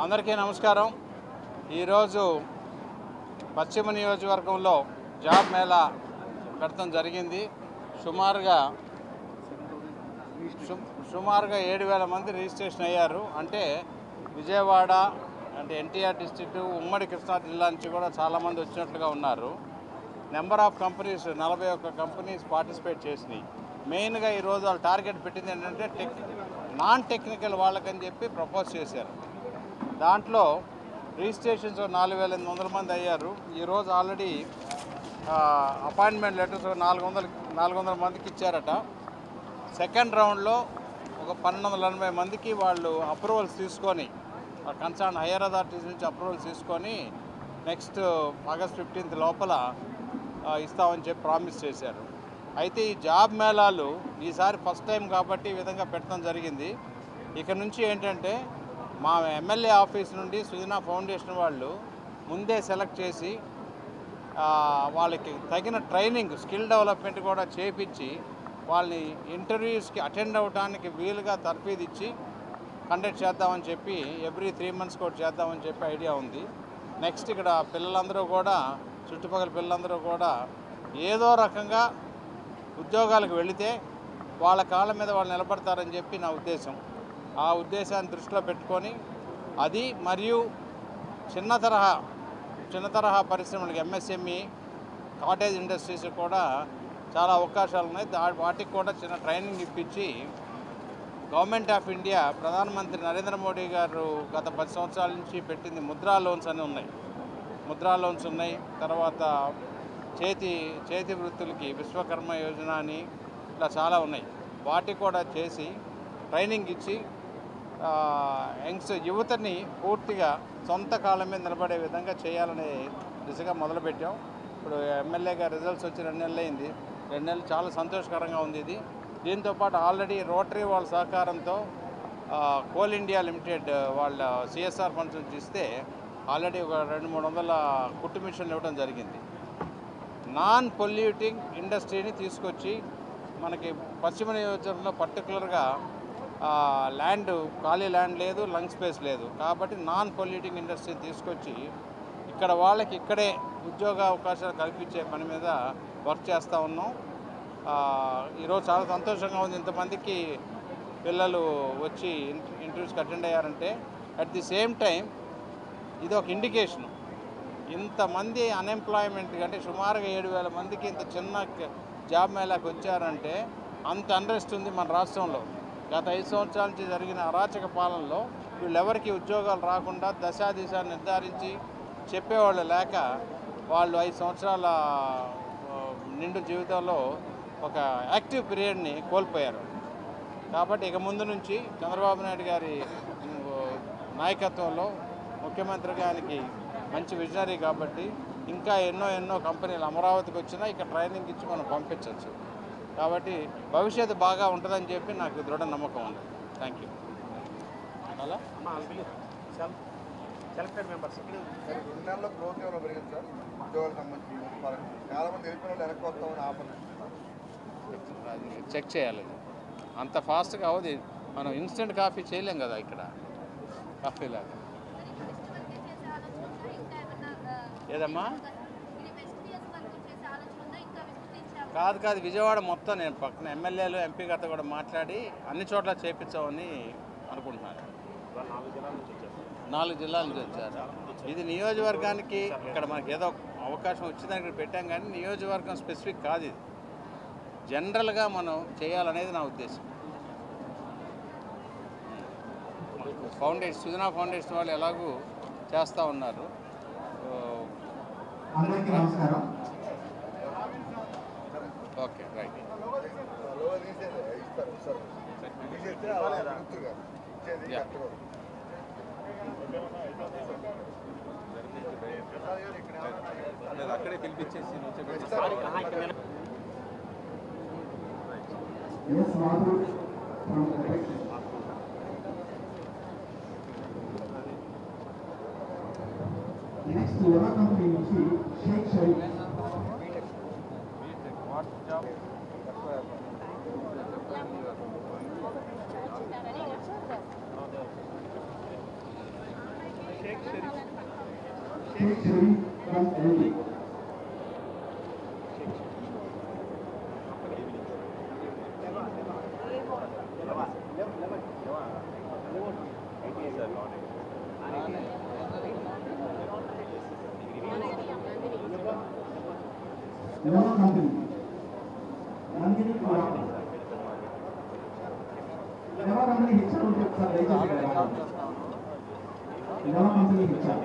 అందరికీ నమస్కారం. ఈరోజు పశ్చిమ నియోజకవర్గంలో జాబ్ మేళా పెట్టడం జరిగింది. సుమారుగా 7,000 మంది రిజిస్ట్రేషన్ అయ్యారు. అంటే విజయవాడ అంటే ఎన్టీఆర్ డిస్ట్రిక్ట్ ఉమ్మడి కృష్ణా జిల్లా నుంచి కూడా చాలామంది వచ్చినట్లుగా ఉన్నారు. Number of companies 41 companies participate చేసినాయి. మెయిన్గా ఈరోజు వాళ్ళు టార్గెట్ పెట్టింది ఏంటంటే నాన్ టెక్నికల్ వాళ్ళకని చెప్పి ప్రపోజ్ చేశారు. దాంట్లో రిజిస్ట్రేషన్స్ 4,800 మంది అయ్యారు. ఈరోజు ఆల్రెడీ అపాయింట్మెంట్ లెటర్స్ 400 మందికి ఇచ్చారట. సెకండ్ రౌండ్లో ఒక 1,280 మందికి వాళ్ళు అప్రూవల్స్ తీసుకొని కన్సర్న్ హైయర్ అథారిటీస్ నుంచి అప్రూవల్స్ తీసుకొని నెక్స్ట్ ఆగస్ట్ 15 లోపల ఇస్తామని చెప్పి ప్రామిస్ చేశారు. అయితే ఈ జాబ్ మేళాలు ఈసారి ఫస్ట్ టైం కాబట్టి ఈ విధంగా పెట్టడం జరిగింది. ఇక నుంచి ఏంటంటే మా ఎమ్మెల్యే ఆఫీస్ నుండి సుజనా ఫౌండేషన్ వాళ్ళు ముందే సెలెక్ట్ చేసి వాళ్ళకి తగిన ట్రైనింగ్ స్కిల్ డెవలప్మెంట్ కూడా చేపించి వాళ్ళని ఇంటర్వ్యూస్కి అటెండ్ అవ్వడానికి వీలుగా తర్ఫీదిచ్చి కండక్ట్ చేద్దామని చెప్పి ఎవ్రీ 3 months కూడా చేద్దామని చెప్పి ఐడియా ఉంది. నెక్స్ట్ ఇక్కడ పిల్లలందరూ కూడా చుట్టుపక్కల పిల్లలందరూ కూడా ఏదో రకంగా ఉద్యోగాలకు వెళితే వాళ్ళ కాళ్ళ మీద వాళ్ళు నిలబడతారని చెప్పి నా ఉద్దేశం. ఆ ఉద్దేశాన్ని దృష్టిలో పెట్టుకొని అది మరియు చిన్న తరహా పరిశ్రమలకు ఎంఎస్ఎంఈ కాటేజ్ ఇండస్ట్రీస్ కూడా చాలా అవకాశాలు ఉన్నాయి. వాటికి కూడా చిన్న ట్రైనింగ్ ఇప్పించి గవర్నమెంట్ ఆఫ్ ఇండియా ప్రధానమంత్రి నరేంద్ర మోడీ గారు గత 10 సంవత్సరాల నుంచి పెట్టింది ముద్రా లోన్స్ అని ఉన్నాయి. ముద్రా లోన్స్ ఉన్నాయి. తర్వాత చేతి వృత్తులకి విశ్వకర్మ యోజన అని ఇట్లా చాలా ఉన్నాయి. వాటికి కూడా చేసి ట్రైనింగ్ ఇచ్చి యువతని పూర్తిగా సొంత కాళ్ళ మీద నిలబడే విధంగా చేయాలనే దిశగా మొదలుపెట్టాం. ఇప్పుడు ఎమ్మెల్యేగా రిజల్ట్స్ వచ్చి 2 నెలలు అయింది. 2 నెలలు చాలా సంతోషకరంగా ఉంది ఇది. దీంతోపాటు ఆల్రెడీ రోటరీ వాళ్ళ సహకారంతో కోల్ ఇండియా లిమిటెడ్ వాళ్ళ సిఎస్ఆర్ ఫండ్స్ నుంచి ఇస్తే ఆల్రెడీ ఒక 200-300 కుట్టు మిషన్లు ఇవ్వడం జరిగింది. నాన్ పొల్యూటింగ్ ఇండస్ట్రీని తీసుకొచ్చి మనకి పశ్చిమ నియోజకవర్గంలో పర్టికులర్గా ఖాళీ ల్యాండ్ లేదు, లంగ్ స్పేస్ లేదు. కాబట్టి నాన్ పొల్యూటింగ్ ఇండస్ట్రీని తీసుకొచ్చి ఇక్కడ వాళ్ళకి ఇక్కడే ఉద్యోగ అవకాశాలు కల్పించే పని మీద వర్క్ చేస్తూ ఉన్నాం. ఈరోజు చాలా సంతోషంగా ఉంది. ఇంతమందికి పిల్లలు వచ్చి ఇంటర్వ్యూస్కి అటెండ్ అయ్యారంటే అట్ ది సేమ్ టైం ఇది ఒక ఇండికేషను. ఇంతమంది అన్ఎంప్లాయ్మెంట్ అంటే సుమారుగా 7,000 మందికి ఇంత చిన్న జాబ్ మేళాకి వచ్చారంటే అంత అండరెస్ట్ ఉంది మన రాష్ట్రంలో. గత 5 సంవత్సరాల నుంచి జరిగిన అరాచక పాలనలో వీళ్ళెవరికి ఉద్యోగాలు రాకుండా దశాదిశాన్ని నిర్ధారించి చెప్పేవాళ్ళు లేక వాళ్ళు 5 సంవత్సరాల నిండు జీవితంలో ఒక యాక్టివ్ పీరియడ్ని కోల్పోయారు. కాబట్టి ఇక ముందు నుంచి చంద్రబాబు నాయుడు గారి నాయకత్వంలో ముఖ్యమంత్రిగా ఆయనకి మంచి విజనరీ కాబట్టి ఇంకా ఎన్నో కంపెనీలు అమరావతికి వచ్చినా ఇక్కడ ట్రైనింగ్ ఇచ్చి మనం పంపించవచ్చు. కాబట్టి భవిష్యత్తు బాగా ఉంటుందని చెప్పి నాకు దృఢ నమ్మకం ఉంది. Thank you. అలా సెలెక్టెడ్ మెంబర్స్ 2 నెలల్లో గ్రోత్ ఏమైనా పెరిగింది సార్? ఉద్యోగాలకు సంబంధించి చాలామంది వెళ్ళిపోయిన వాళ్ళు వెనక్కి వస్తామని ఆపండి చెక్ చేయాలి. అంత ఫాస్ట్గా అవుది. మనం ఇన్స్టెంట్ కాఫీ చేయలేం కదా ఇక్కడ కాఫీ లాగా. ఏదమ్మా? కాదు విజయవాడ మొత్తం నేను పక్కన ఎమ్మెల్యేలు ఎంపీ గారితో కూడా మాట్లాడి అన్ని చోట్ల చేపించామని అనుకుంటున్నాను. 4 జిల్లాల నుంచి వచ్చారు. ఇది నియోజకవర్గానికి ఇక్కడ మనకి ఏదో అవకాశం వచ్చిందని ఇక్కడ పెట్టాం కానీ నియోజకవర్గం స్పెసిఫిక్ కాదు. ఇది జనరల్గా మనం చేయాలనేది నా ఉద్దేశం. సుజనా ఫౌండేషన్ వాళ్ళు ఎలాగూ చేస్తూ ఉన్నారు. Okay right. అక్కడే పిలిపించేసి నెక్స్ట్ యోగా కంపెనీ నుంచి Sheikh Sharif. Sheikh Sharif from LD. Nova company. Nandini Kumar. Nova company HR ఉంటుంది సార్ దయచేసి ఇక్కడ రావాలి. Nova company HR.